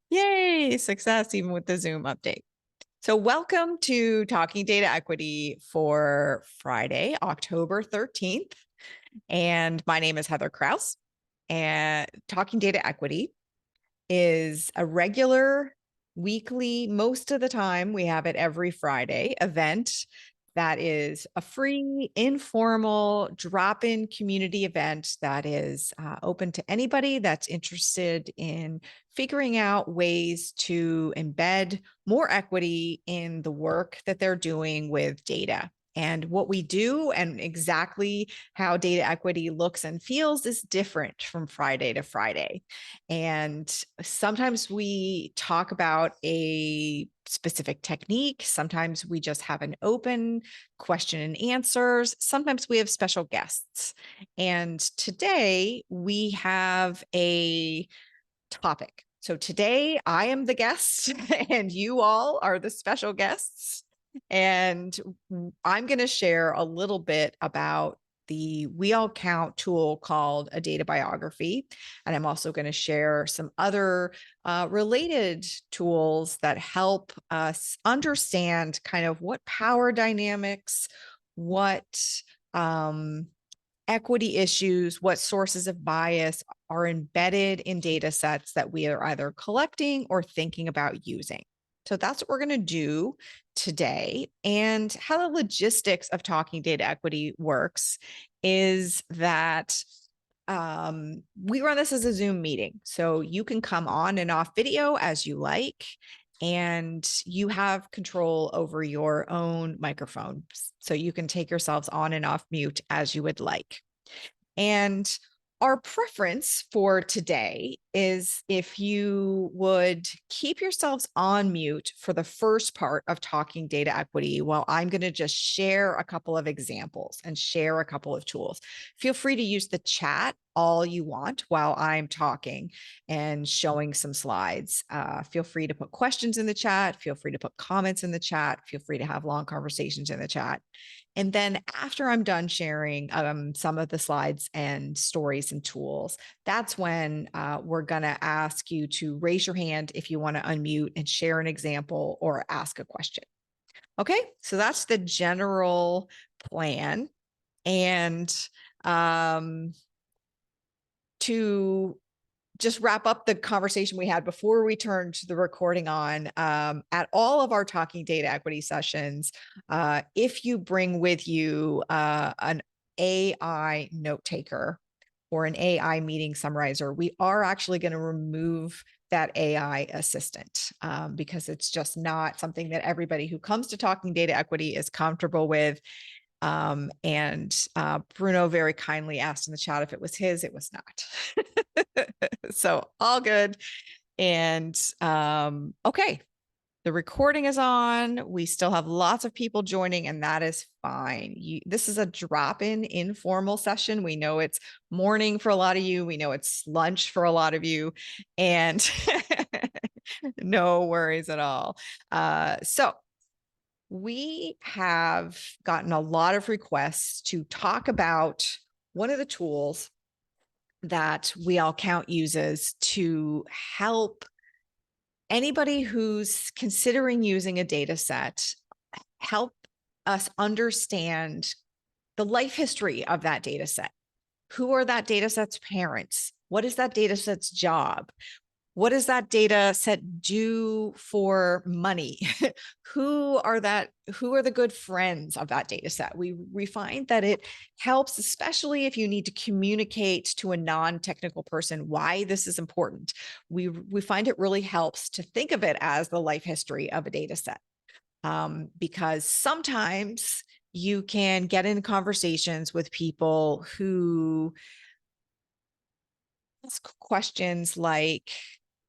Yay, success even with the Zoom update. So welcome to Talking Data Equity for Friday, October 13th. And my name is Heather Kraus. And Talking Data Equity is a regular weekly, most of the time we have it every Friday event that is a free, informal, drop-in community event that is open to anybody that's interested in figuring out ways to embed more equity in the work that they're doing with data. And what we do and exactly how data equity looks and feels is different from Friday to Friday. And sometimes we talk about a specific technique. Sometimes we just have an open question and answers. Sometimes we have special guests. And today we have a topic. So today I am the guest and you all are the special guests. And I'm going to share a little bit about the We All Count tool called a data biography. And I'm also going to share some other related tools that help us understand kind of what power dynamics, what equity issues, what sources of bias are embedded in data sets that we are either collecting or thinking about using. So that's what we're going to do today. And how the logistics of talking data equity works is that we run this as a Zoom meeting. So you can come on and off video as you like, and you have control over your own microphone. So you can take yourselves on and off mute as you would like. And our preference for today is if you would keep yourselves on mute for the first part of talking data equity while I'm going to just share a couple of examples and share a couple of tools. Feel free to use the chat all you want while I'm talking and showing some slides. Feel free to put questions in the chat. Feel free to put comments in the chat. Feel free to have long conversations in the chat. And then after I'm done sharing some of the slides and stories and tools, that's when we're going to ask you to raise your hand if you want to unmute and share an example or ask a question. Okay, so that's the general plan. And to just wrap up the conversation we had before we turned the recording on, at all of our talking data equity sessions, if you bring with you an AI note taker or an AI meeting summarizer, we are actually going to remove that AI assistant because it's just not something that everybody who comes to talking data equity is comfortable with. And Bruno very kindly asked in the chat if it was his. It was not. So all good. And okay, the recording is on. We still have lots of people joining, and that is fine. This is a drop-in informal session. We know it's morning for a lot of you. We know it's lunch for a lot of you, and no worries at all. So we have gotten a lot of requests to talk about one of the tools that We All Count uses to help anybody who's considering using a data set help us understand the life history of that data set. Who are that data set's parents? What is that data set's job? What does that data set do for money? who are the good friends of that data set? We find that it helps, especially if you need to communicate to a non-technical person why this is important. We find it really helps to think of it as the life history of a data set, because sometimes you can get in conversations with people who ask questions like,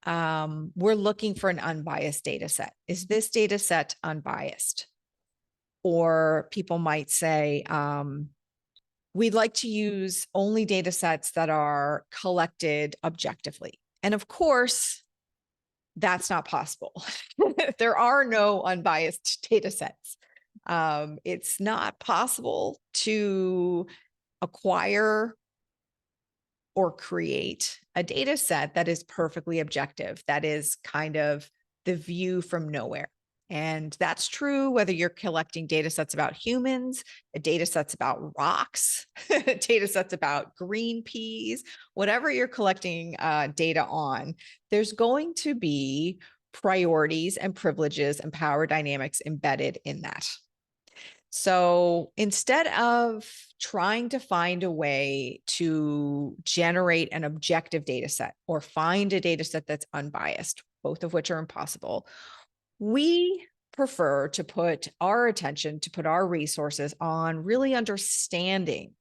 we're looking for an unbiased data set. Is this data set unbiased? Or people might say, we'd like to use only data sets that are collected objectively. And of course, that's not possible. There are no unbiased data sets. It's not possible to acquire or create a data set that is perfectly objective, that is kind of the view from nowhere. And that's true whether you're collecting data sets about humans, data sets about rocks, data sets about green peas, whatever you're collecting data on, there's going to be priorities and privileges and power dynamics embedded in that. So instead of trying to find a way to generate an objective data set or find a data set that's unbiased, both of which are impossible, we prefer to put our attention, to put our resources on really understanding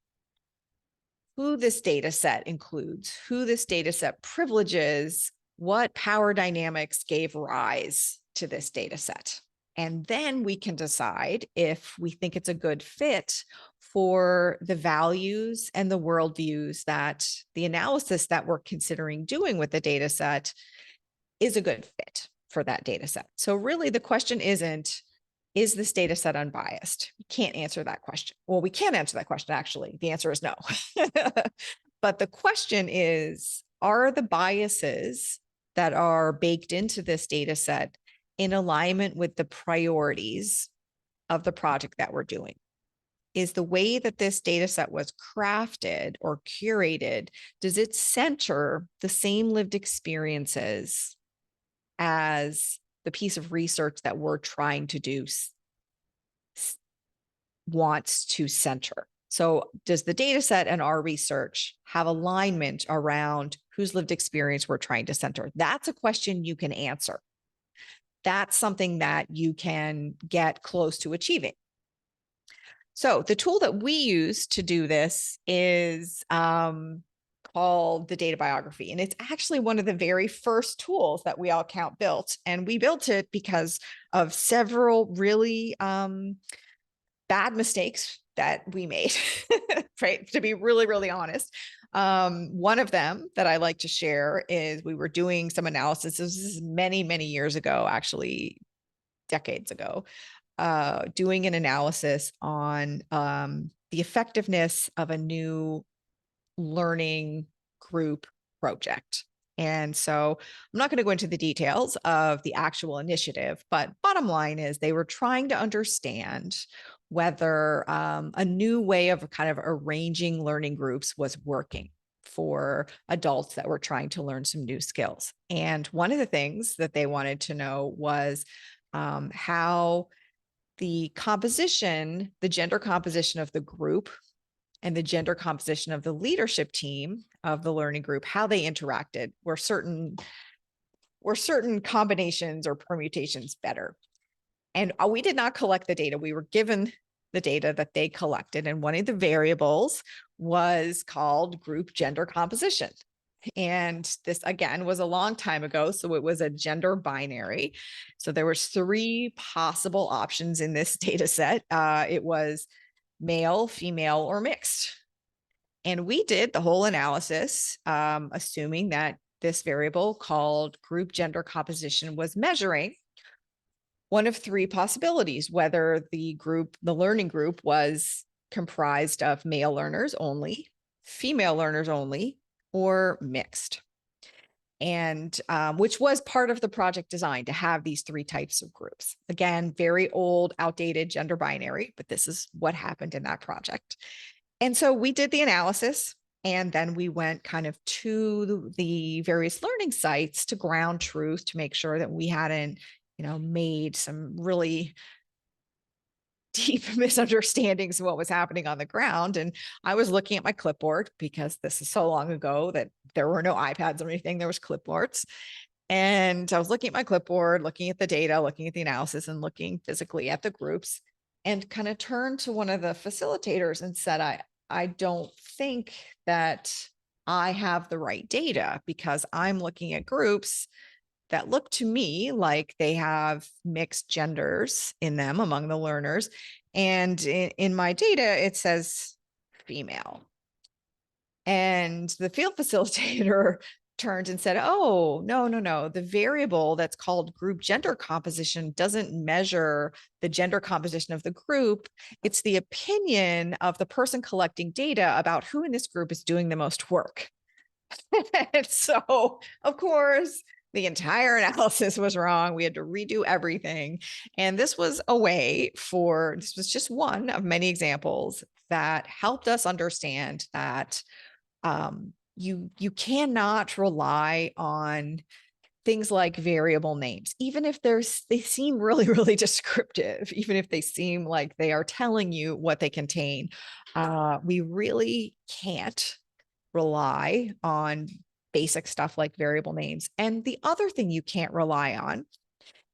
who this data set includes, who this data set privileges, what power dynamics gave rise to this data set. And then we can decide if we think it's a good fit for the values and the worldviews that the analysis that we're considering doing with the data set is a good fit for that data set. So really the question isn't, is this data set unbiased? We can't answer that question. Well, we can answer that question, actually. The answer is no. But the question is, are the biases that are baked into this data set in alignment with the priorities of the project that we're doing? Is the way that this data set was crafted or curated, does it center the same lived experiences as the piece of research that we're trying to do wants to center? So does the data set and our research have alignment around whose lived experience we're trying to center? That's a question you can answer. That's something that you can get close to achieving. So the tool that we use to do this is called the data biography. And it's actually one of the very first tools that We All Count built. And we built it because of several really bad mistakes that we made, right? To be really, really honest. One of them that I like to share is we were doing some analysis. This is many, many years ago, actually decades ago, doing an analysis on the effectiveness of a new learning group project. And so I'm not going to go into the details of the actual initiative, but bottom line is they were trying to understand whether a new way of kind of arranging learning groups was working for adults that were trying to learn some new skills. And one of the things that they wanted to know was how the composition, the gender composition of the group and the gender composition of the leadership team of the learning group, how they interacted, were certain combinations or permutations better. And we did not collect the data. We were given the data that they collected. And one of the variables was called group gender composition. And this, again, was a long time ago. So it was a gender binary. So there was 3 possible options in this data set. It was male, female, or mixed. And we did the whole analysis, assuming that this variable called group gender composition was measuring one of 3 possibilities, whether the learning group was comprised of male learners only, female learners only, or mixed. And which was part of the project design, to have these 3 types of groups. Again, very old, outdated gender binary, but this is what happened in that project. And so we did the analysis, and then we went kind of to the various learning sites to ground truth, to make sure that we hadn't, made some really deep misunderstandings of what was happening on the ground. And I was looking at my clipboard, because this is so long ago that there were no iPads or anything. There was clipboards. And I was looking at my clipboard, looking at the data, looking at the analysis, and looking physically at the groups, and kind of turned to one of the facilitators and said, I don't think that I have the right data, because I'm looking at groups that look to me like they have mixed genders in them among the learners. And in my data, it says female. And the field facilitator turned and said, oh, no. The variable that's called group gender composition doesn't measure the gender composition of the group. It's the opinion of the person collecting data about who in this group is doing the most work. And so, of course, the entire analysis was wrong. We had to redo everything. And this was this was just one of many examples that helped us understand that you cannot rely on things like variable names, even if they seem really, really descriptive, even if they seem like they are telling you what they contain. We really can't rely on basic stuff like variable names. And the other thing you can't rely on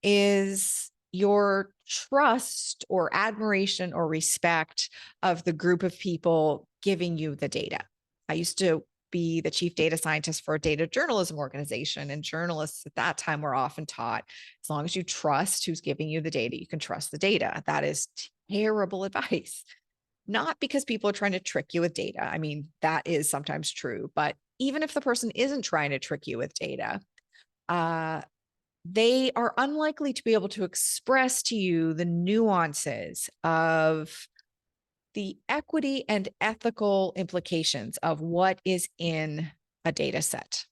is your trust or admiration or respect of the group of people giving you the data. I used to be the chief data scientist for a data journalism organization, and journalists at that time were often taught, as long as you trust who's giving you the data, you can trust the data. That is terrible advice. Not because people are trying to trick you with data. I mean, that is sometimes true, but even if the person isn't trying to trick you with data, they are unlikely to be able to express to you the nuances of the equity and ethical implications of what is in a data set.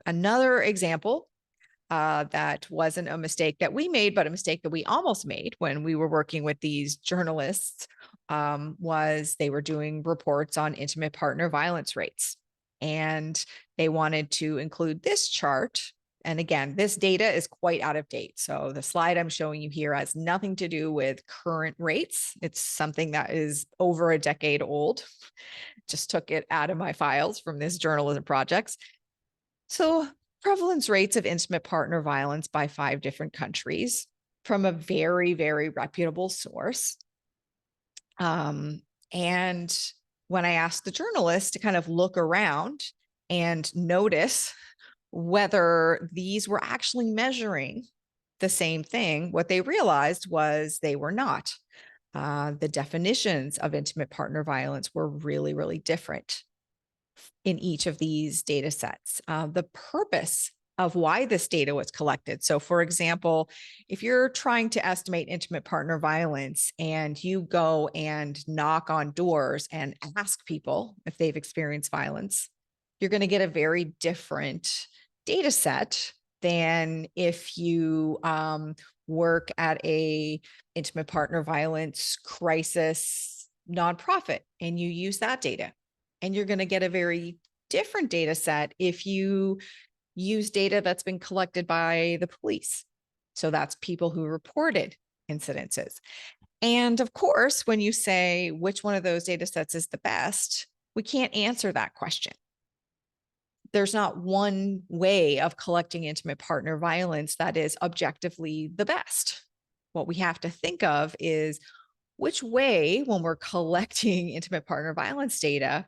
Another example that wasn't a mistake that we made, but a mistake that we almost made when we were working with these journalists was they were doing reports on intimate partner violence rates. And they wanted to include this chart. And again, this data is quite out of date. So the slide I'm showing you here has nothing to do with current rates. It's something that is over a decade old. Just took it out of my files from this journalism projects. So prevalence rates of intimate partner violence by 5 different countries from a very, very reputable source. And when I asked the journalists to kind of look around and notice whether these were actually measuring the same thing, what they realized was they were not. The definitions of intimate partner violence were really, really different in each of these data sets. The purpose of why this data was collected. So for example, if you're trying to estimate intimate partner violence and you go and knock on doors and ask people if they've experienced violence, you're going to get a very different data set than if you work at a intimate partner violence crisis nonprofit and you use that data. And you're going to get a very different data set if you use data that's been collected by the police. So that's people who reported incidences. And of course, when you say which one of those data sets is the best, we can't answer that question. There's not one way of collecting intimate partner violence that is objectively the best. What we have to think of is which way, when we're collecting intimate partner violence data,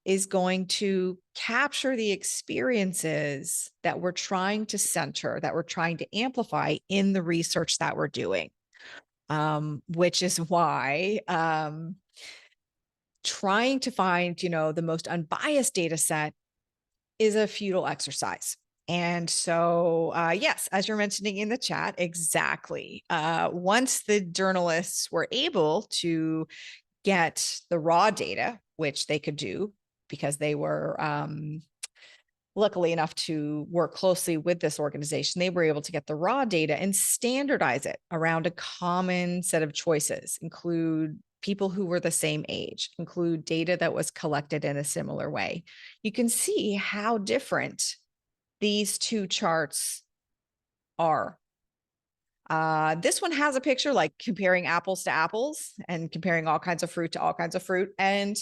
is going to capture the experiences that we're trying to center, that we're trying to amplify in the research that we're doing, which is why trying to find, the most unbiased data set is a futile exercise. And so, yes, as you're mentioning in the chat, exactly. Once the journalists were able to get the raw data, which they could do because they were luckily enough to work closely with this organization, they were able to get the raw data and standardize it around a common set of choices, include people who were the same age, include data that was collected in a similar way. You can see how different these two charts are. This one has a picture like comparing apples to apples and comparing all kinds of fruit to all kinds of fruit. And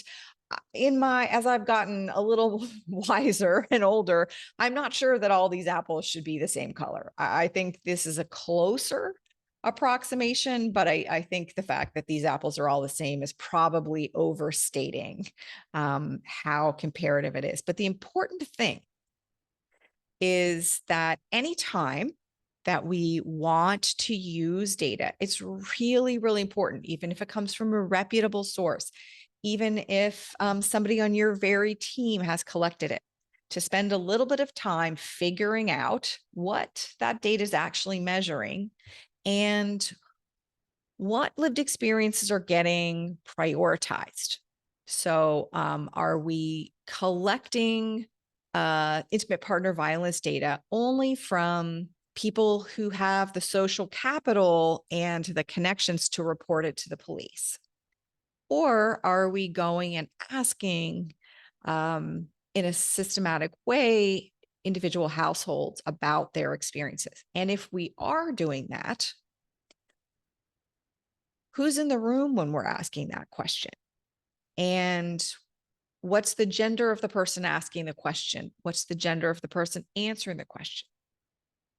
as I've gotten a little wiser and older, I'm not sure that all these apples should be the same color. I think this is a closer approximation, but I think the fact that these apples are all the same is probably overstating how comparative it is. But the important thing is that anytime that we want to use data, it's really, really important, even if it comes from a reputable source, even if somebody on your very team has collected it, to spend a little bit of time figuring out what that data is actually measuring and what lived experiences are getting prioritized. So are we collecting intimate partner violence data only from people who have the social capital and the connections to report it to the police? Or are we going and asking in a systematic way individual households about their experiences? And if we are doing that, who's in the room when we're asking that question? And what's the gender of the person asking the question? What's the gender of the person answering the question?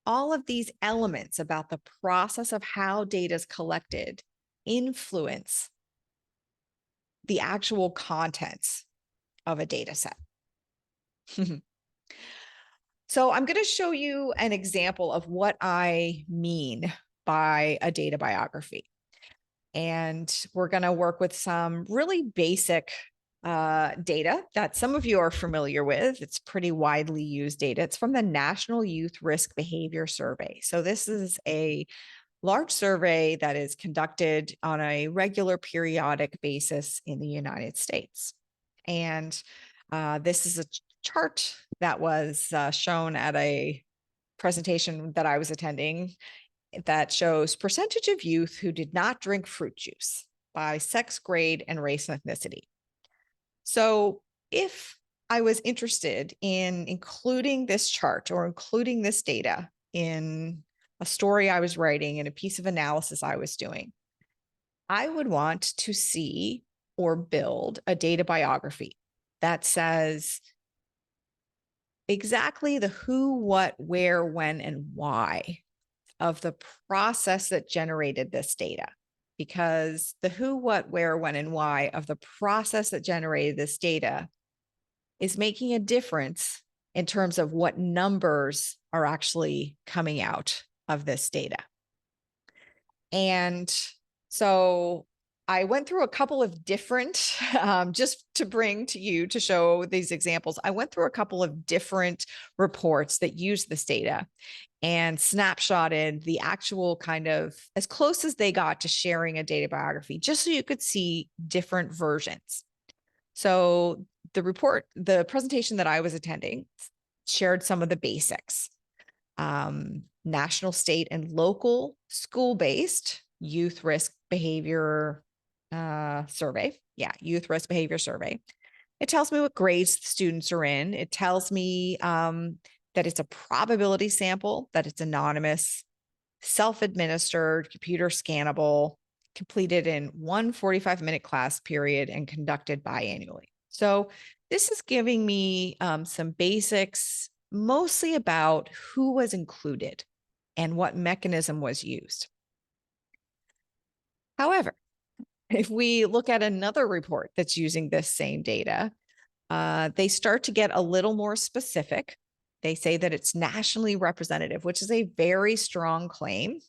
All of these elements about the process of how data is collected influence the actual contents of a data set. So I'm going to show you an example of what I mean by a data biography. And we're going to work with some really basic data that some of you are familiar with. It's pretty widely used data. It's from the National Youth Risk Behavior Survey. So this is a large survey that is conducted on a regular periodic basis in the United States. And this is a chart that was shown at a presentation that I was attending that shows percentage of youth who did not drink fruit juice by sex, grade, and race and ethnicity. So if I was interested in including this chart or including this data in a story I was writing and a piece of analysis I was doing, I would want to see or build a data biography that says exactly the who, what, where, when, and why of the process that generated this data. Because the who, what, where, when, and why of the process that generated this data is making a difference in terms of what numbers are actually coming out of this data. And so I went through a couple of different, just to bring to you to show these examples, I went through a couple of different reports that use this data and snapshotted the actual kind of as close as they got to sharing a data biography, just so you could see different versions. So the presentation that I was attending shared some of the basics. National, state, and local school-based youth risk behavior survey. Yeah, youth risk behavior survey. It tells me what grades the students are in. It tells me that it's a probability sample, that it's anonymous, self-administered, computer scannable, completed in one 45-minute class period and conducted biannually. So this is giving me some basics, mostly about who was included and what mechanism was used. However, if we look at another report that's using this same data, they start to get a little more specific. They say that it's nationally representative, which is a very strong claim.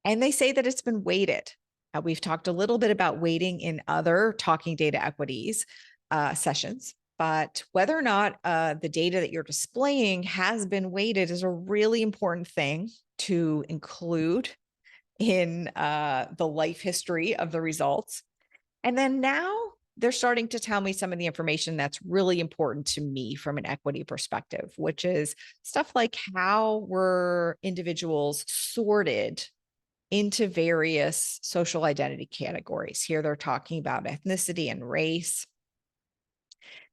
And they say that it's been weighted. We've talked a little bit about weighting in other Talking Data Equities sessions, but whether or not the data that you're displaying has been weighted is a really important thing to include in the life history of the results. And then now they're starting to tell me some of the information that's really important to me from an equity perspective, which is stuff like how were individuals sorted into various social identity categories. Here they're talking about ethnicity and race.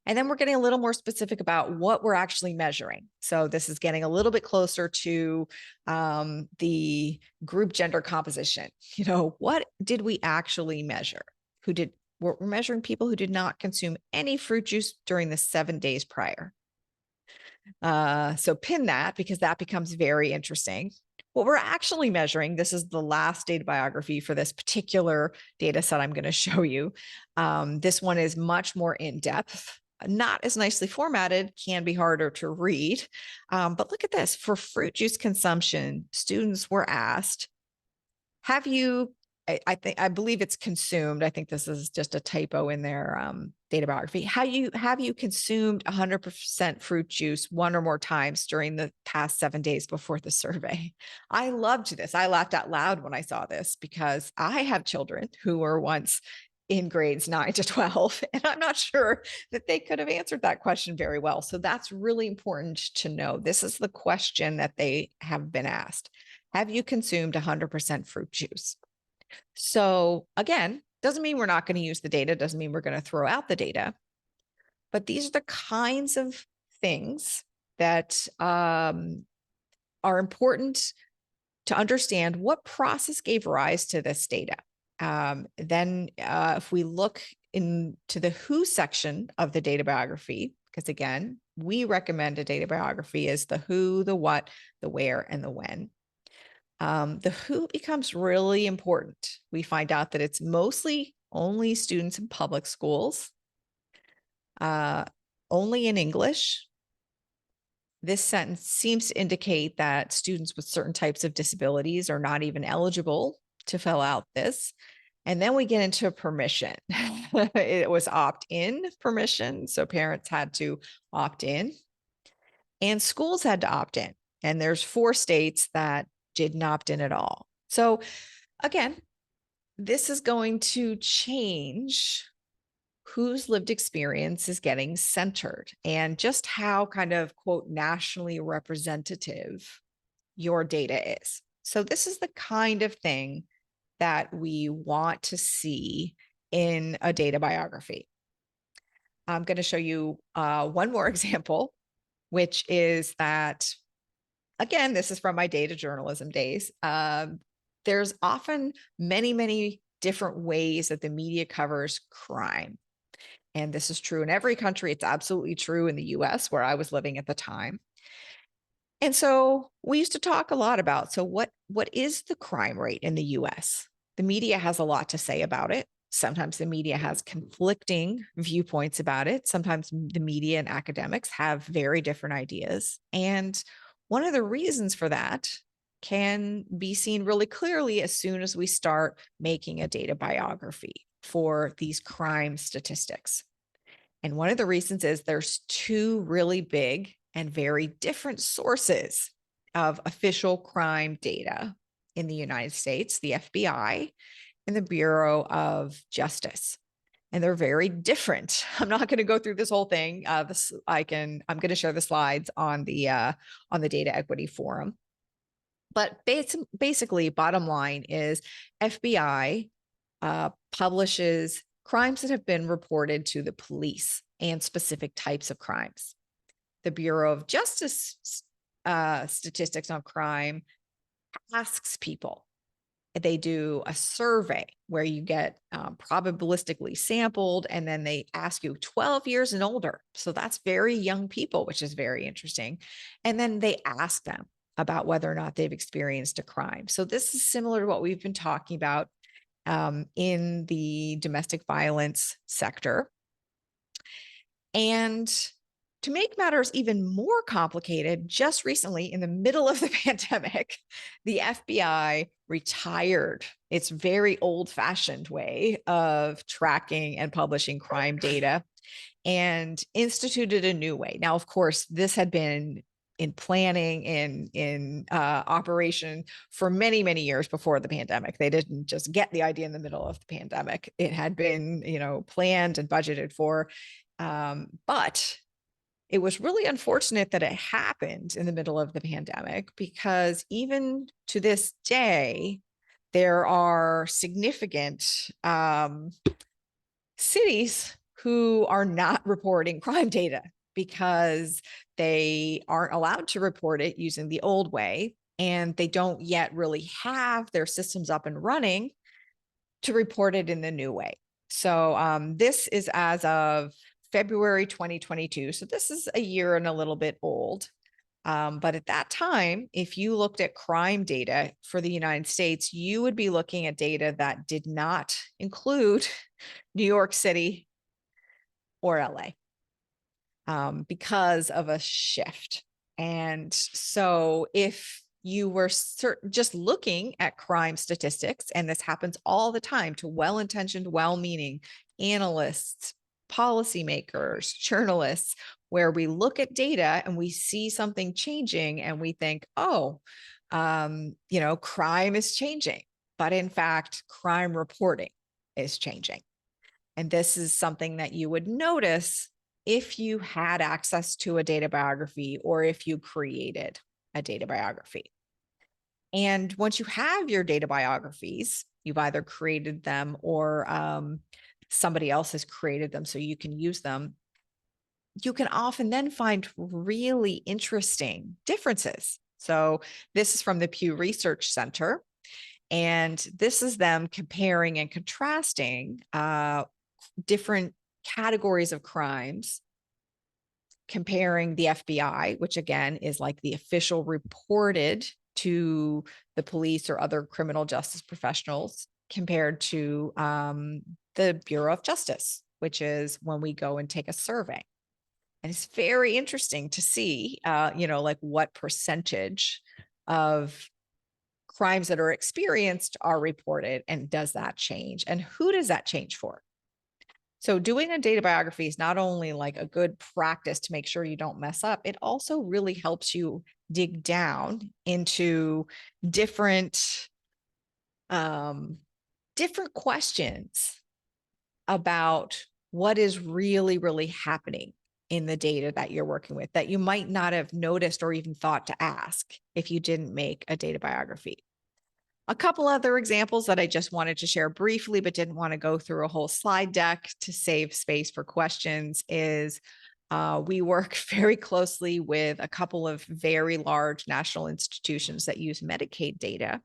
And then we're getting a little more specific about what we're actually measuring. So this is getting a little bit closer to the group gender composition. You know, what did we actually measure? We're measuring people who did not consume any fruit juice during the 7 days prior. So pin that, because that becomes very interesting. What we're actually measuring, this is the last data biography for this particular data set I'm going to show you. This one is much more in-depth, not as nicely formatted, can be harder to read. But look at this. For fruit juice consumption, students were asked, have you, I believe it's consumed. I think this is just a typo in their data biography. Have you consumed 100% fruit juice one or more times during the past 7 days before the survey? I loved this. I laughed out loud when I saw this, because I have children who were once in grades 9 to 12. And I'm not sure that they could have answered that question very well. So that's really important to know. This is the question that they have been asked. Have you consumed 100% fruit juice? So again, doesn't mean we're not going to use the data, doesn't mean we're going to throw out the data, but these are the kinds of things that are important to understand what process gave rise to this data. Then if we look into the who section of the data biography, because again, we recommend a data biography as the who, the what, the where, and the when. The who becomes really important. We find out that it's mostly only students in public schools, only in English. This sentence seems to indicate that students with certain types of disabilities are not even eligible to fill out this. And then we get into permission. It was opt-in permission. So parents had to opt in and schools had to opt in. And there's 4 states that didn't opt in at all. So again, this is going to change whose lived experience is getting centered and just how kind of, quote, nationally representative your data is. So this is the kind of thing that we want to see in a data biography. I'm going to show you one more example, which is that, again, this is from my data journalism days. There's often many, many different ways that the media covers crime. And this is true in every country. It's absolutely true in the US, where I was living at the time. And so we used to talk a lot about, so what is the crime rate in the US? The media has a lot to say about it. Sometimes the media has conflicting viewpoints about it. Sometimes the media and academics have very different ideas. And one of the reasons for that can be seen really clearly as soon as we start making a data biography for these crime statistics. And one of the reasons is there's 2 really big and very different sources of official crime data in the United States, the FBI and the Bureau of Justice. And they're very different. I'm not going to go through this whole thing. I'm going to share the slides on the Data Equity Forum. But basically, bottom line is FBI publishes crimes that have been reported to the police and specific types of crimes. The Bureau of Justice statistics on crime asks people. They do a survey where you get probabilistically sampled, and then they ask you 12 years and older. So that's very young people, which is very interesting. And then they ask them about whether or not they've experienced a crime. So this is similar to what we've been talking about in the domestic violence sector. And to make matters even more complicated, just recently in the middle of the pandemic, the FBI retired its very old-fashioned way of tracking and publishing crime data and instituted a new way. Now, of course, this had been in planning, in operation for many, many years before the pandemic. They didn't just get the idea in the middle of the pandemic. It had been, planned and budgeted for, but it was really unfortunate that it happened in the middle of the pandemic, because even to this day, there are significant cities who are not reporting crime data because they aren't allowed to report it using the old way, and they don't yet really have their systems up and running to report it in the new way. So this is as of February 2022. So this is a year and a little bit old. But at that time, if you looked at crime data for the United States, you would be looking at data that did not include New York City or LA because of a shift. And so if you were just looking at crime statistics, and this happens all the time to well-intentioned, well-meaning analysts, policymakers, journalists, where we look at data and we see something changing and we think, oh, crime is changing. But in fact, crime reporting is changing. And this is something that you would notice if you had access to a data biography or if you created a data biography. And once you have your data biographies, you've either created them or somebody else has created them so you can use them. You can often then find really interesting differences. So this is from the Pew Research Center, and this is them comparing and contrasting different categories of crimes, comparing the FBI, which again is like the official reported to the police or other criminal justice professionals, compared to the Bureau of Justice, which is when we go and take a survey. And it's very interesting to see, like what percentage of crimes that are experienced are reported, and does that change? And who does that change for? So doing a data biography is not only like a good practice to make sure you don't mess up, it also really helps you dig down into different different questions about what is really, really happening in the data that you're working with that you might not have noticed or even thought to ask if you didn't make a data biography. A couple other examples that I just wanted to share briefly, but didn't want to go through a whole slide deck to save space for questions is we work very closely with a couple of very large national institutions that use Medicaid data.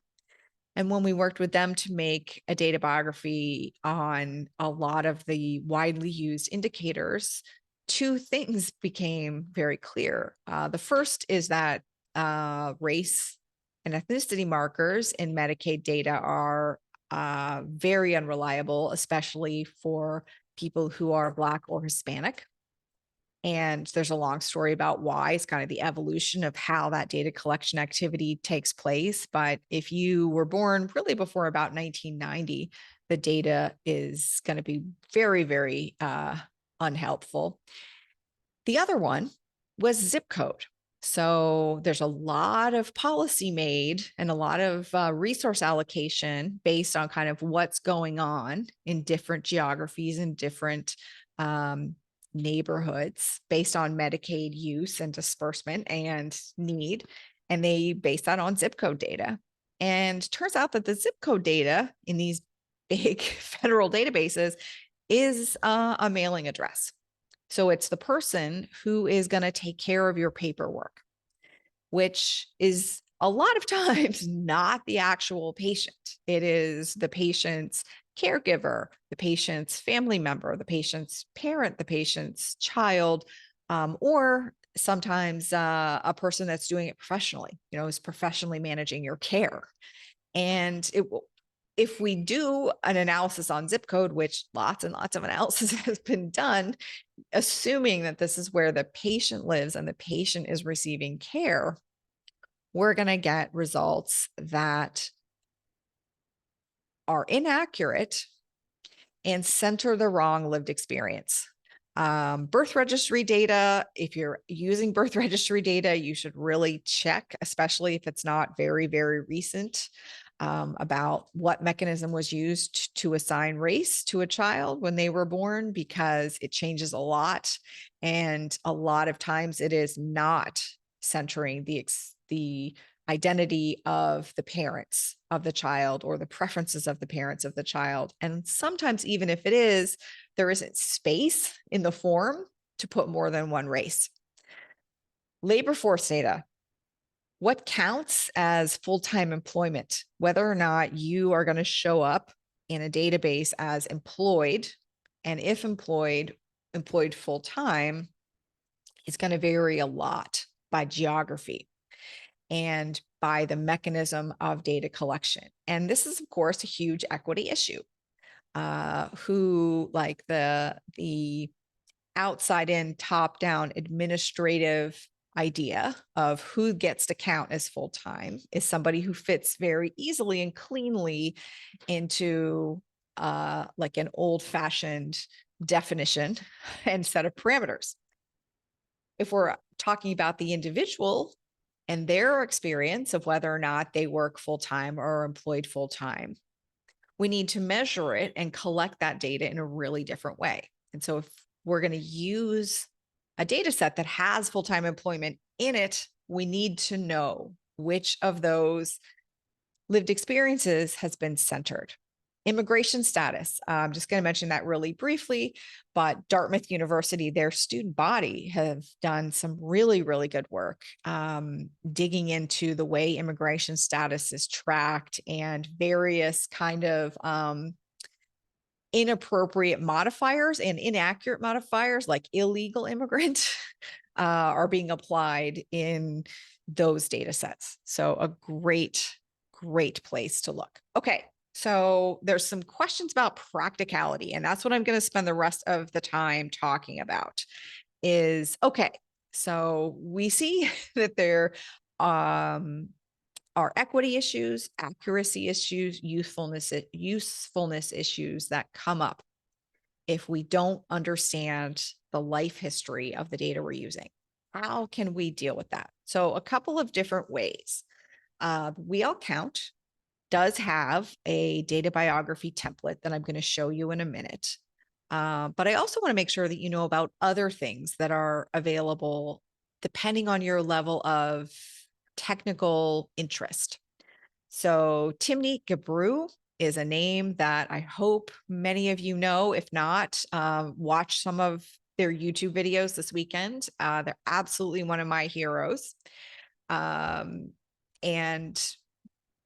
And when we worked with them to make a data biography on a lot of the widely used indicators, two things became very clear. The first is that race and ethnicity markers in Medicaid data are very unreliable, especially for people who are Black or Hispanic. And there's a long story about why. It's kind of the evolution of how that data collection activity takes place. But if you were born really before about 1990, the data is going to be very, very unhelpful. The other one was zip code. So there's a lot of policy made and a lot of resource allocation based on kind of what's going on in different geographies and different neighborhoods based on Medicaid use and disbursement and need. And they base that on zip code data. And turns out that the zip code data in these big federal databases is a mailing address. So it's the person who is going to take care of your paperwork, which is a lot of times not the actual patient. It is the patient's caregiver, the patient's family member, the patient's parent, the patient's child, or sometimes a person that's doing it professionally, is professionally managing your care. And if we do an analysis on zip code, which lots and lots of analysis has been done, assuming that this is where the patient lives and the patient is receiving care, we're going to get results that are inaccurate and center the wrong lived experience. Birth registry data, if you're using birth registry data, you should really check, especially if it's not very, very recent, about what mechanism was used to assign race to a child when they were born, because it changes a lot. And a lot of times it is not centering the identity of the parents of the child or the preferences of the parents of the child. And sometimes, even if it is, there isn't space in the form to put more than one race. Labor force data. What counts as full-time employment? Whether or not you are going to show up in a database as employed, and if employed full-time, is going to vary a lot by geography and by the mechanism of data collection. And this is, of course, a huge equity issue. Who, like the outside in, top down administrative idea of who gets to count as full-time is somebody who fits very easily and cleanly into like an old-fashioned definition and set of parameters. If we're talking about the individual and their experience of whether or not they work full-time or are employed full-time, we need to measure it and collect that data in a really different way. And so if we're going to use a data set that has full-time employment in it, we need to know which of those lived experiences has been centered. Immigration status, I'm just going to mention that really briefly, but Dartmouth University, their student body, have done some really, really good work digging into the way immigration status is tracked and various kind of inappropriate modifiers and inaccurate modifiers like illegal immigrant are being applied in those data sets. So a great place to look. Okay, so there's some questions about practicality, and that's what I'm going to spend the rest of the time talking about is, okay, so we see that there are equity issues, accuracy issues, usefulness issues that come up if we don't understand the life history of the data we're using. How can we deal with that? So a couple of different ways. We All Count does have a data biography template that I'm going to show you in a minute. But I also want to make sure that you know about other things that are available depending on your level of technical interest. So Timnit Gebru is a name that I hope many of you know. If not, watch some of their YouTube videos this weekend. They're absolutely one of my heroes. And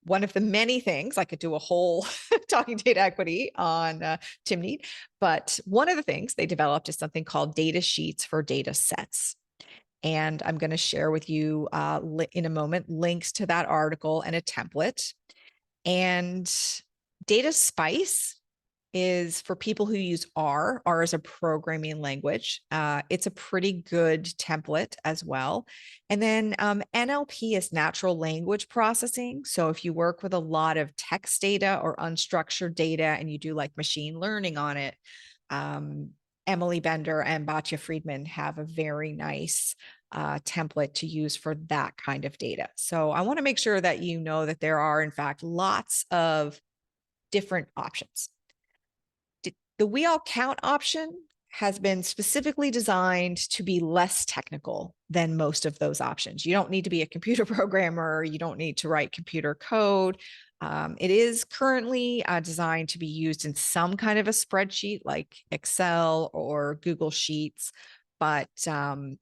one of the many things, I could do a whole talking data equity on Timnit, but one of the things they developed is something called data sheets for data sets. And I'm going to share with you in a moment links to that article and a template. And Data Spice is for people who use R. R is a programming language. It's a pretty good template as well. And then NLP is natural language processing. So if you work with a lot of text data or unstructured data and you do like machine learning on it, Emily Bender and Batya Friedman have a very nice template to use for that kind of data. So I want to make sure that you know that there are, in fact, lots of different options. The We All Count option has been specifically designed to be less technical than most of those options. You don't need to be a computer programmer. You don't need to write computer code. It is currently designed to be used in some kind of a spreadsheet like Excel or Google Sheets, but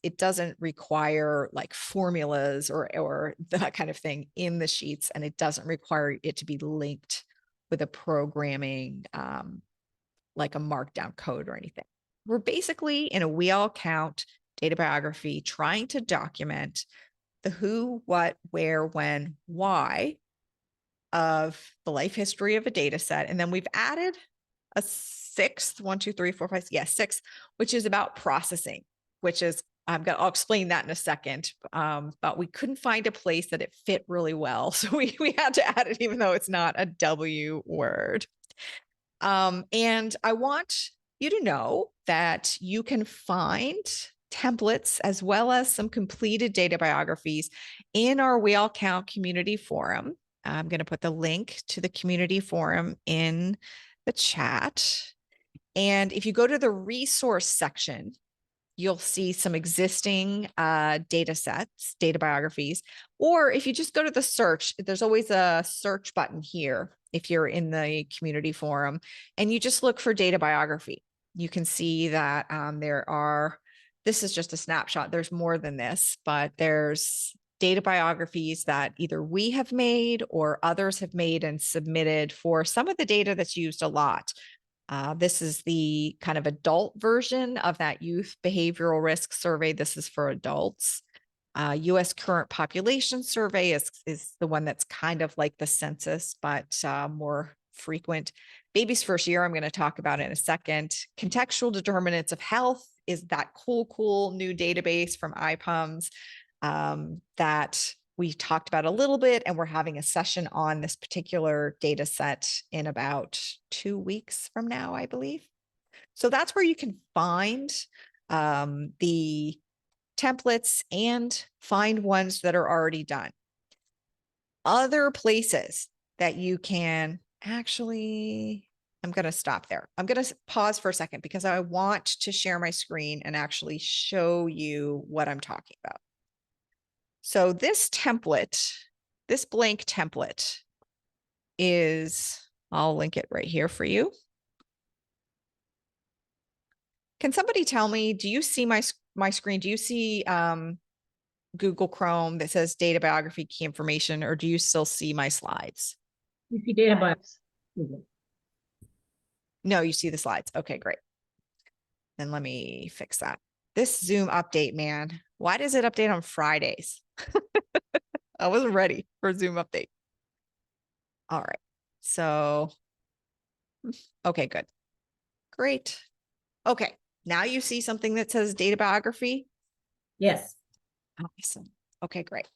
it doesn't require like formulas or that kind of thing in the sheets, and it doesn't require it to be linked with a programming like a markdown code or anything. We're basically in a We All Count data biography trying to document the who, what, where, when, why of the life history of a data set. And then we've added a sixth, 1, 2, 3, 4, 5, yes, six, which is about processing, which is, I'll explain that in a second, but we couldn't find a place that it fit really well. So we had to add it, even though it's not a W word. And I want you to know that you can find templates as well as some completed data biographies in our We All Count community forum. I'm going to put the link to the community forum in the chat. And if you go to the resource section, you'll see some existing data sets, data biographies, or if you just go to the search, there's always a search button here if you're in the community forum, and you just look for data biography. You can see that this is just a snapshot. There's more than this, but there's data biographies that either we have made or others have made and submitted for some of the data that's used a lot. This is the kind of adult version of that youth behavioral risk survey. This is for adults. US current population survey is the one that's kind of like the census, but more frequent. Baby's first year, I'm going to talk about in a second. Contextual determinants of health is that cool new database from IPUMS that we talked about a little bit, and we're having a session on this particular data set in about 2 weeks from now, I believe. So that's where you can find the templates and find ones that are already done. Other places that you can Actually, I'm going to stop there. I'm going to pause for a second because I want to share my screen and actually show you what I'm talking about. So this template, this blank template is, I'll link it right here for you. Can somebody tell me, do you see my screen? Do you see Google Chrome that says data biography key information, or do you still see my slides? You see data bios. No, you see the slides. Okay, great. Then let me fix that. This Zoom update, man. Why does it update on Fridays? I wasn't ready for a Zoom update. All right. So, okay, good. Great. Okay. Now you see something that says data biography. Yes. Awesome. Okay, great.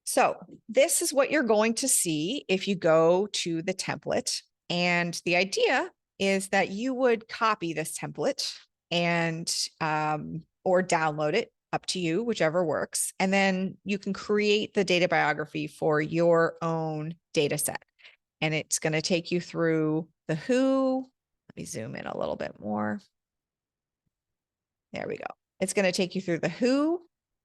So this is what you're going to see if you go to the template. And the idea is that you would copy this template and or download it, up to you, whichever works. And then you can create the data biography for your own data set. And it's going to take you through the who. Let me zoom in a little bit more. There we go. It's going to take you through the who,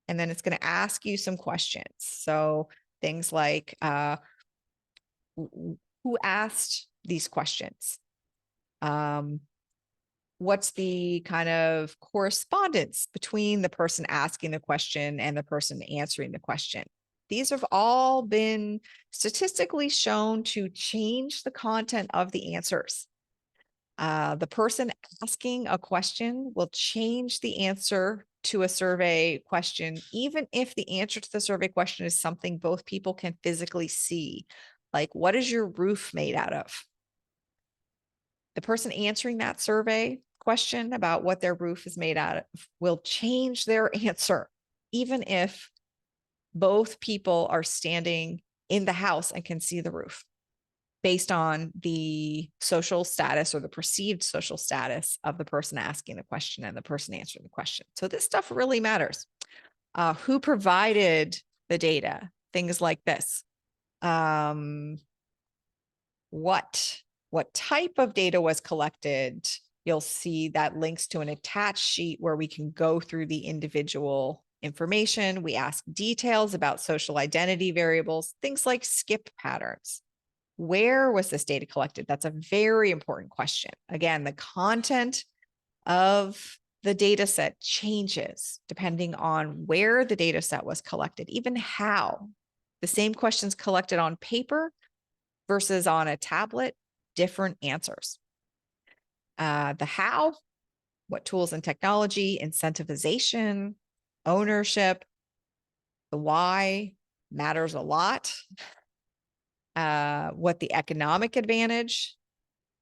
and then it's going to ask you some questions. So things like who asked these questions? What's the kind of correspondence between the person asking the question and the person answering the question? These have all been statistically shown to change the content of the answers. The person asking a question will change the answer to a survey question, even if the answer to the survey question is something both people can physically see. Like, what is your roof made out of? The person answering that survey question about what their roof is made out of will change their answer, even if both people are standing in the house and can see the roof, based on the social status or the perceived social status of the person asking the question and the person answering the question. So this stuff really matters. Who provided the data? Things like this. What type of data was collected? You'll see that links to an attached sheet where we can go through the individual information. We ask details about social identity variables, things like skip patterns. Where was this data collected? That's a very important question. Again, the content of the data set changes depending on where the data set was collected, even how. The same questions collected on paper versus on a tablet, different answers. The how, what tools and technology, incentivization, ownership. The why matters a lot. What the economic advantage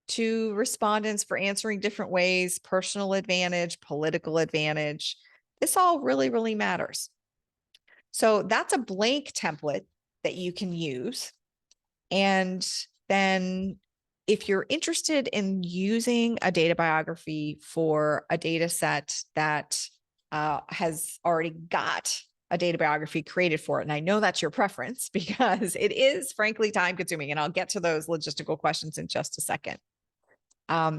to respondents for answering different ways, personal advantage, political advantage. This all really, really matters. So that's a blank template that you can use. And then if you're interested in using a data biography for a data set that has already got a data biography created for it, and I know that's your preference because it is frankly time consuming, and I'll get to those logistical questions in just a second.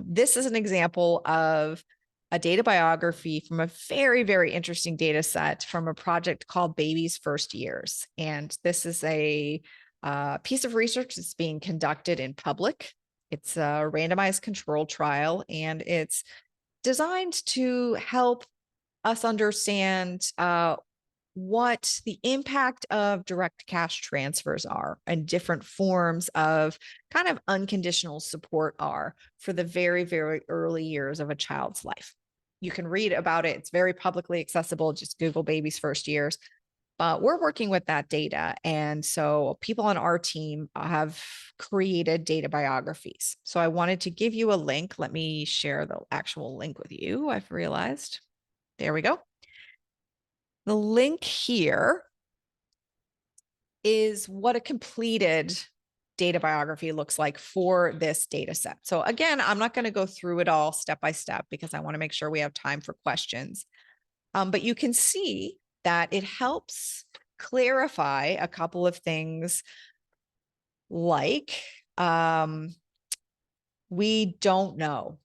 This is an example of a data biography from a very, very interesting data set from a project called Baby's First Years. And this is a piece of research that's being conducted in public. It's a randomized controlled trial, and it's designed to help us understand what the impact of direct cash transfers are and different forms of kind of unconditional support are for the very, very early years of a child's life. You can read about it. It's very publicly accessible. Just Google Baby's First Years. But we're working with that data. And so people on our team have created data biographies. So I wanted to give you a link. Let me share the actual link with you. I've realized. There we go. The link here is what a completed data biography looks like for this data set. So again, I'm not going to go through it all step by step because I want to make sure we have time for questions. But you can see that it helps clarify a couple of things like We don't know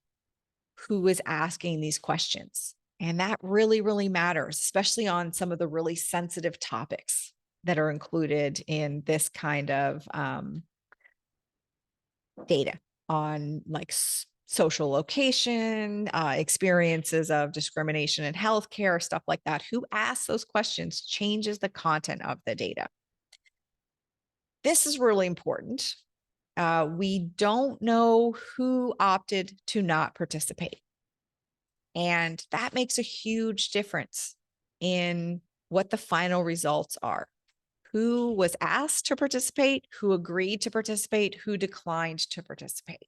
who is asking these questions. And that really, really matters, especially on some of the really sensitive topics that are included in this kind of data on like social location, experiences of discrimination in healthcare, stuff like that. Who asks those questions changes the content of the data. This is really important. We don't know who opted to not participate. And that makes a huge difference in what the final results are. Who was asked to participate, who agreed to participate, who declined to participate.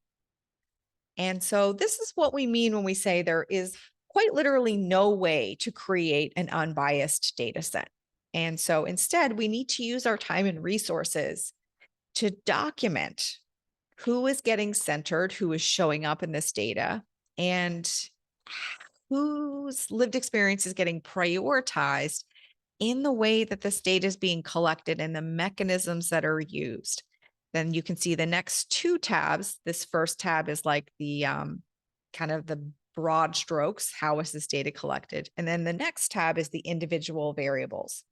And so this is what we mean when we say there is quite literally no way to create an unbiased data set. And so instead, we need to use our time and resources to document who is getting centered, who is showing up in this data, and whose lived experience is getting prioritized in the way that this data is being collected and the mechanisms that are used. Then you can see the next two tabs. This first tab is like the kind of the broad strokes. How is this data collected? And then the next tab is the individual variables.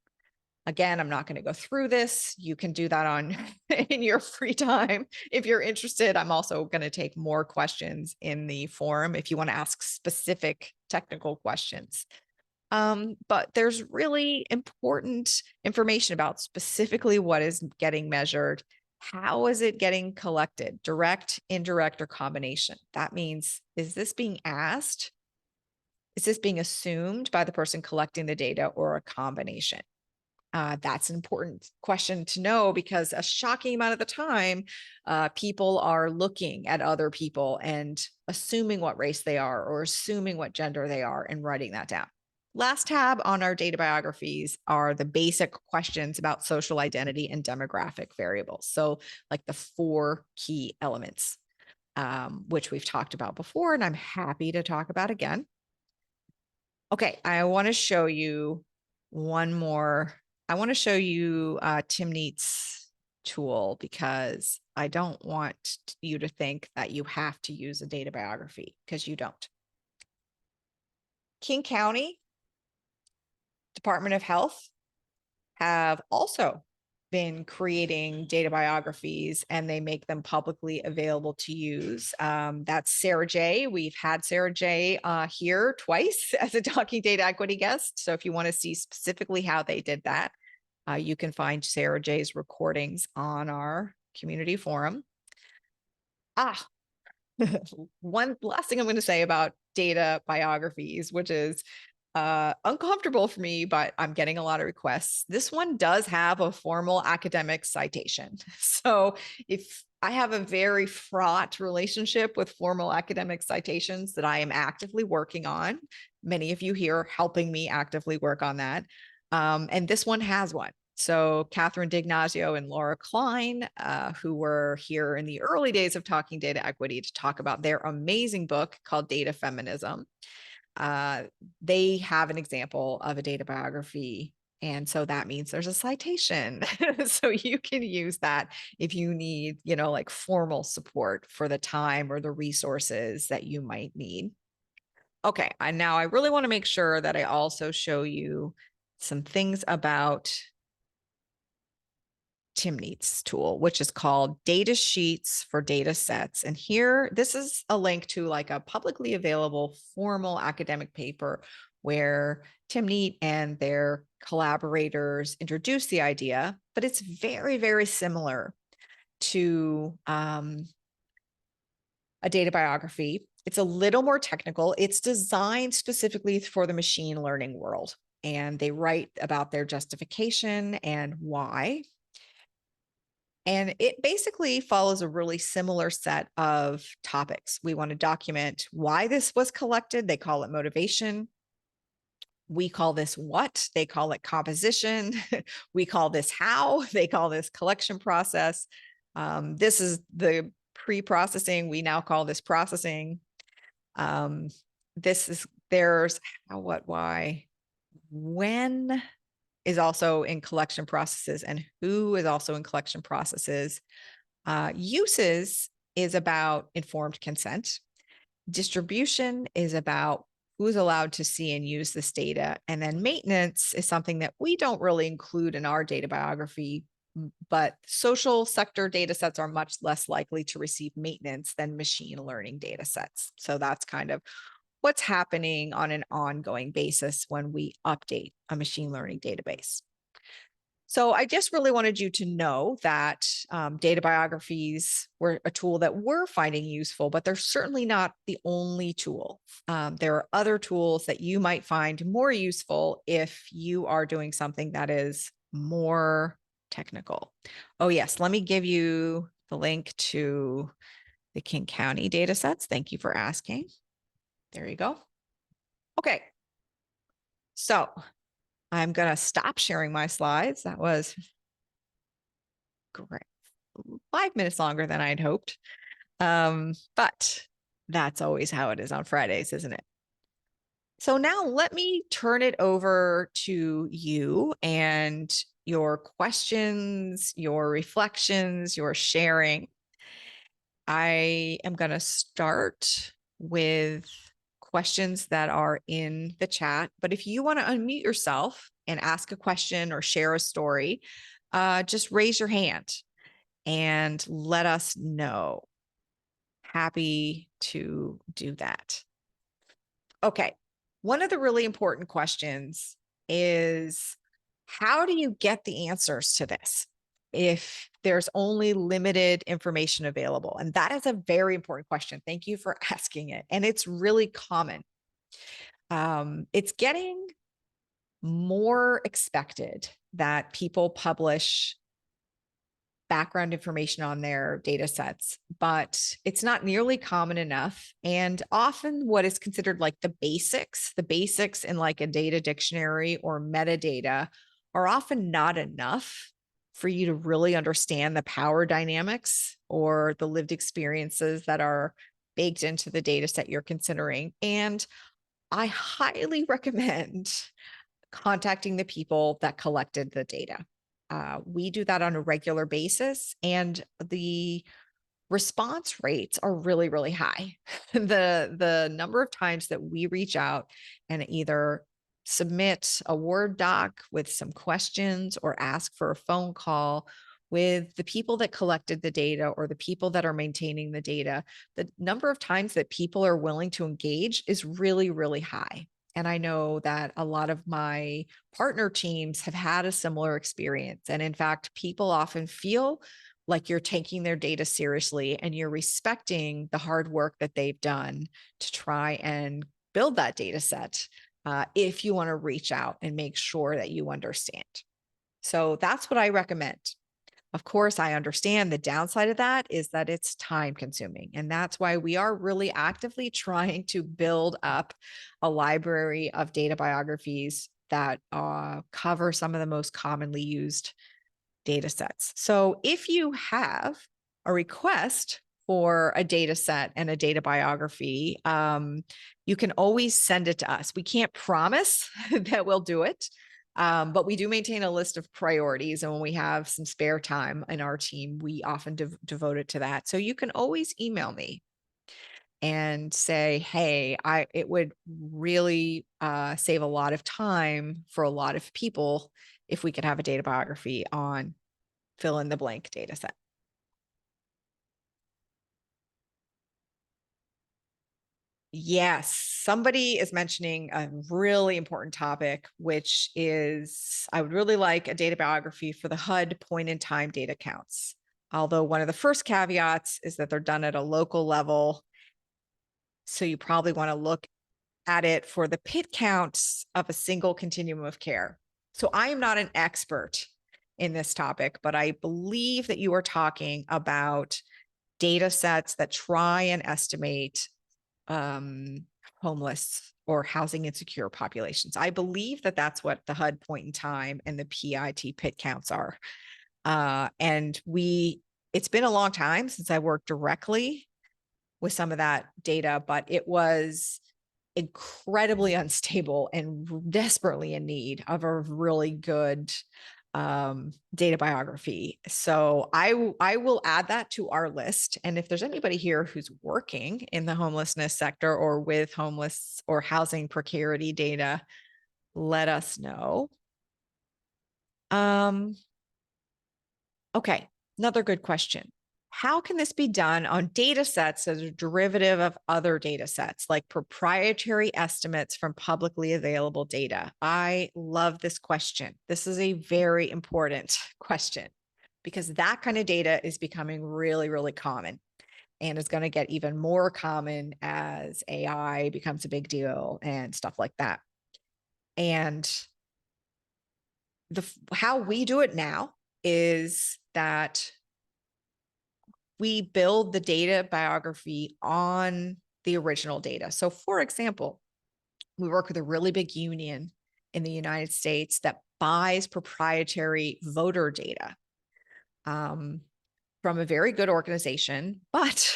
Again, I'm not going to go through this. You can do that on in your free time. If you're interested, I'm also going to take more questions in the forum if you want to ask specific technical questions. But there's really important information about specifically what is getting measured. How is it getting collected? Direct, indirect, or combination? That means, is this being asked? Is this being assumed by the person collecting the data, or a combination? That's an important question to know, because a shocking amount of the time, people are looking at other people and assuming what race they are or assuming what gender they are and writing that down. Last tab on our data biographies are the basic questions about social identity and demographic variables. So like the 4 key elements, which we've talked about before, and I'm happy to talk about again. Okay, I want to show you one more. I want to show you Tim Neat's tool, because I don't want you to think that you have to use a data biography, because you don't. King County Department of Health have also been creating data biographies, and they make them publicly available to use. That's Sarah J. We've had Sarah J. Here twice as a Talking Data Equity guest. So if you want to see specifically how they did that, you can find Sarah J's recordings on our community forum. One last thing I'm going to say about data biographies, which is uncomfortable for me, but I'm getting a lot of requests. This one does have a formal academic citation. So if I have a very fraught relationship with formal academic citations that I am actively working on, many of you here are helping me actively work on that. And this one has one. So Catherine Dignazio and Laura Klein, who were here in the early days of Talking Data Equity to talk about their amazing book called Data Feminism, they have an example of a data biography. And so that means there's a citation. So you can use that if you need, like formal support for the time or the resources that you might need. Okay, and now I really want to make sure that I also show you some things about Tim Neat's tool, which is called Data Sheets for Data Sets. And here, this is a link to like a publicly available formal academic paper where Tim Neat and their collaborators introduced the idea, but it's very, very similar to a data biography. It's a little more technical. It's designed specifically for the machine learning world, and they write about their justification and why. And it basically follows a really similar set of topics. We want to document why this was collected. They call it motivation. We call this what. They call it composition. We call this how. They call this collection process. This is the pre-processing. We now call this processing. There's how, what, why, when is also in collection processes, and who is also in collection processes. Uses is about informed consent. Distribution is about who's allowed to see and use this data. And then maintenance is something that we don't really include in our data biography, but social sector data sets are much less likely to receive maintenance than machine learning data sets. So that's kind of what's happening on an ongoing basis when we update a machine learning database. So I just really wanted you to know that data biographies were a tool that we're finding useful, but they're certainly not the only tool. There are other tools that you might find more useful if you are doing something that is more technical. Oh yes, let me give you the link to the King County data sets. Thank you for asking. There you go. Okay. So I'm going to stop sharing my slides. That was great. 5 minutes longer than I'd hoped. But that's always how it is on Fridays, isn't it? So now let me turn it over to you and your questions, your reflections, your sharing. I am going to start with questions that are in the chat. But if you want to unmute yourself and ask a question or share a story, just raise your hand and let us know. Happy to do that. Okay. One of the really important questions is, how do you get the answers to this if there's only limited information available? And that is a very important question. Thank you for asking it. And it's really common. It's getting more expected that people publish background information on their data sets, but it's not nearly common enough. And often what is considered like the basics in like a data dictionary or metadata are often not enough for you to really understand the power dynamics or the lived experiences that are baked into the data set you're considering. And I highly recommend contacting the people that collected the data. We do that on a regular basis, and the response rates are really, really high. The number of times that we reach out and either submit a Word doc with some questions or ask for a phone call with the people that collected the data or the people that are maintaining the data, the number of times that people are willing to engage is really, really high. And I know that a lot of my partner teams have had a similar experience. And in fact, people often feel like you're taking their data seriously and you're respecting the hard work that they've done to try and build that data set, if you want to reach out and make sure that you understand. So that's what I recommend. Of course, I understand the downside of that is that it's time consuming. And that's why we are really actively trying to build up a library of data biographies that cover some of the most commonly used data sets. So if you have a request for a data set and a data biography, you can always send it to us. We can't promise that we'll do it, but we do maintain a list of priorities. And when we have some spare time in our team, we often devote it to that. So you can always email me and say, hey, it would really save a lot of time for a lot of people if we could have a data biography on fill in the blank data set. Yes, somebody is mentioning a really important topic, which is I would really like a data biography for the HUD point in time data counts. Although one of the first caveats is that they're done at a local level. So you probably want to look at it for the PIT counts of a single continuum of care. So I am not an expert in this topic, but I believe that you are talking about data sets that try and estimate homeless or housing insecure populations. I believe that that's what the HUD point in time and the PIT counts are. And it's been a long time since I worked directly with some of that data, but it was incredibly unstable and desperately in need of a really good data biography. So I will add that to our list. And if there's anybody here who's working in the homelessness sector or with homeless or housing precarity data, let us know. Okay, another good question. How can this be done on data sets as a derivative of other data sets, like proprietary estimates from publicly available data? I love this question. This is a very important question because that kind of data is becoming really, really common and is going to get even more common as AI becomes a big deal and stuff like that. And how we do it now is that we build the data biography on the original data. So, for example, we work with a really big union in the United States that buys proprietary voter data from a very good organization, but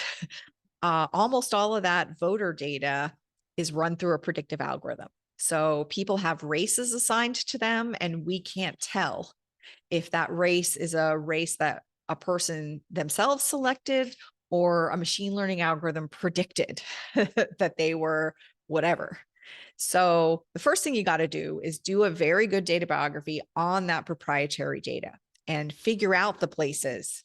almost all of that voter data is run through a predictive algorithm. So people have races assigned to them, and we can't tell if that race is a race that a person themselves selected or a machine learning algorithm predicted that they were whatever. So the first thing you got to do is do a very good data biography on that proprietary data and figure out the places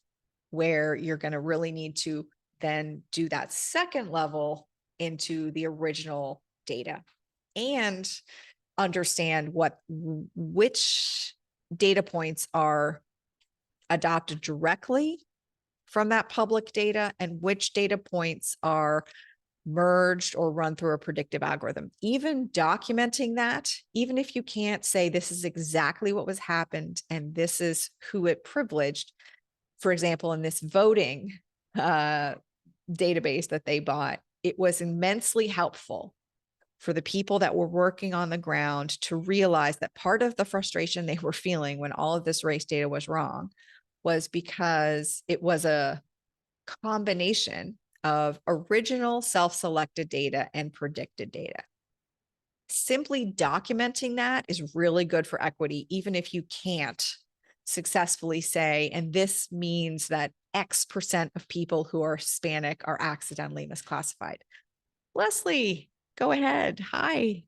where you're going to really need to then do that second level into the original data and understand which data points are adopted directly from that public data and which data points are merged or run through a predictive algorithm. Even documenting that, even if you can't say this is exactly what was happened and this is who it privileged, for example, in this voting database that they bought, it was immensely helpful for the people that were working on the ground to realize that part of the frustration they were feeling when all of this race data was wrong was because it was a combination of original self-selected data and predicted data. Simply documenting that is really good for equity, even if you can't successfully say, and this means that X% of people who are Hispanic are accidentally misclassified. Leslie, go ahead. Hi.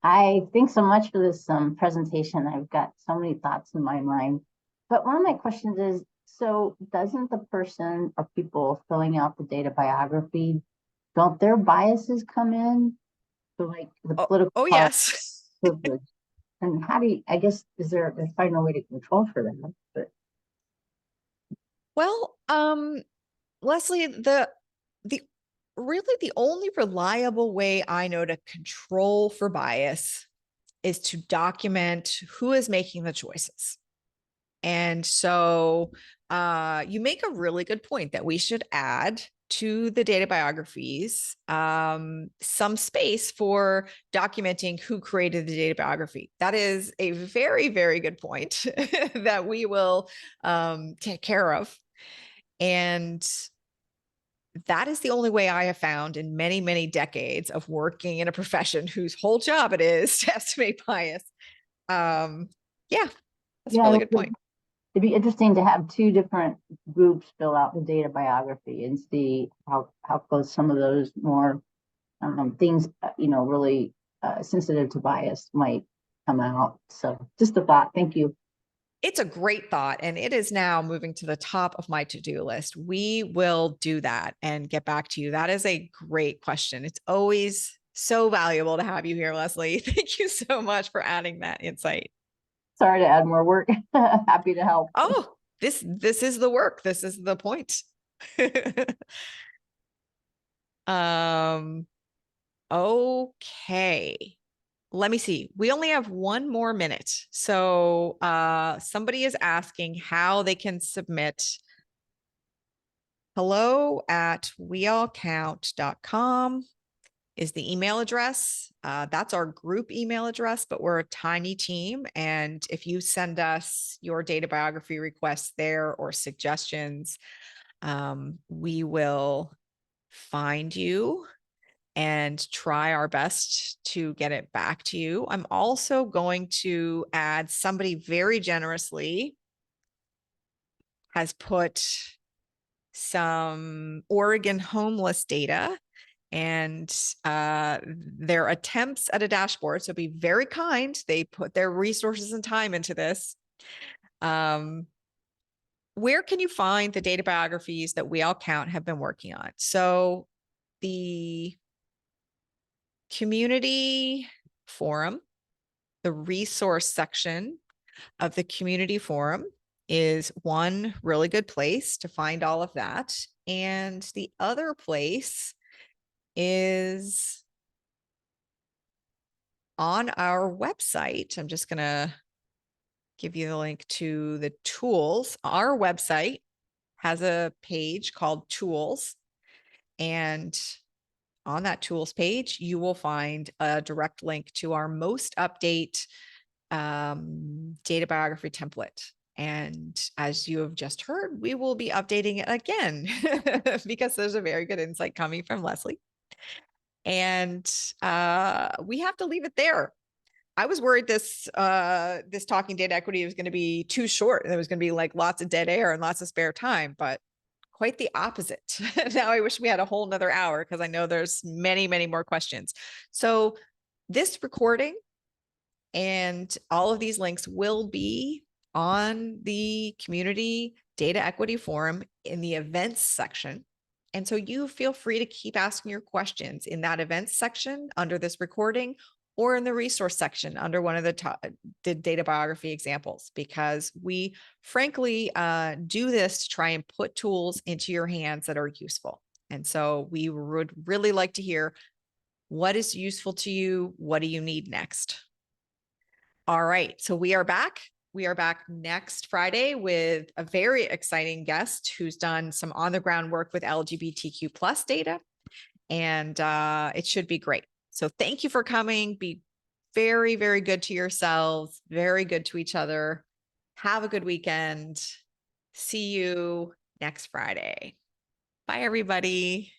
Hi, thanks so much for this presentation. I've got so many thoughts in my mind. But one of my questions is, so doesn't the person or people filling out the data biography, don't their biases come in? So like the political Oh yes. privilege. And how do you, I guess, there's probably no way to control for that, but Well, Leslie, the really the only reliable way I know to control for bias is to document who is making the choices. And so you make a really good point that we should add to the data biographies some space for documenting who created the data biography. That is a very, very good point that we will take care of. And that is the only way I have found in many, many decades of working in a profession whose whole job it is to estimate bias. Yeah, that's a yeah, really good point. it'd be interesting to have two different groups fill out the data biography and see how close some of those more things, really sensitive to bias might come out. So just a thought. Thank you. It's a great thought, and it is now moving to the top of my to-do list. We will do that and get back to you. That is a great question. It's always so valuable to have you here, Leslie. Thank you so much for adding that insight. Sorry to add more work. Happy to help. Oh, this is the work. This is the point. um, okay. Let me see. We only have one more minute. So somebody is asking how they can submit hello@weallcount.com is the email address. That's our group email address, but we're a tiny team. And if you send us your data biography requests there or suggestions, we will find you and try our best to get it back to you. I'm also going to add, somebody very generously has put some Oregon homeless data and their attempts at a dashboard. So be very kind. They put their resources and time into this. Where can you find the data biographies that We All Count have been working on? So the community forum, the resource section of the community forum is one really good place to find all of that. And the other place is on our website. I'm just going to give you the link to the tools. Our website has a page called Tools. And on that tools page, you will find a direct link to our most update data biography template. And as you have just heard, we will be updating it again because there's a very good insight coming from Leslie. And we have to leave it there. I was worried this talking data equity was going to be too short and there was going to be like lots of dead air and lots of spare time, but quite the opposite. Now I wish we had a whole nother hour because I know there's many, many more questions. So this recording and all of these links will be on the community data equity forum in the events section. And so you feel free to keep asking your questions in that events section under this recording or in the resource section under one of the data biography examples, because we frankly do this to try and put tools into your hands that are useful. And so we would really like to hear what is useful to you. What do you need next? All right, so we are back. We are back next Friday with a very exciting guest who's done some on the ground work with LGBTQ plus data, and it should be great. So thank you for coming. Be very, very good to yourselves, very good to each other. Have a good weekend. See you next Friday. Bye, everybody.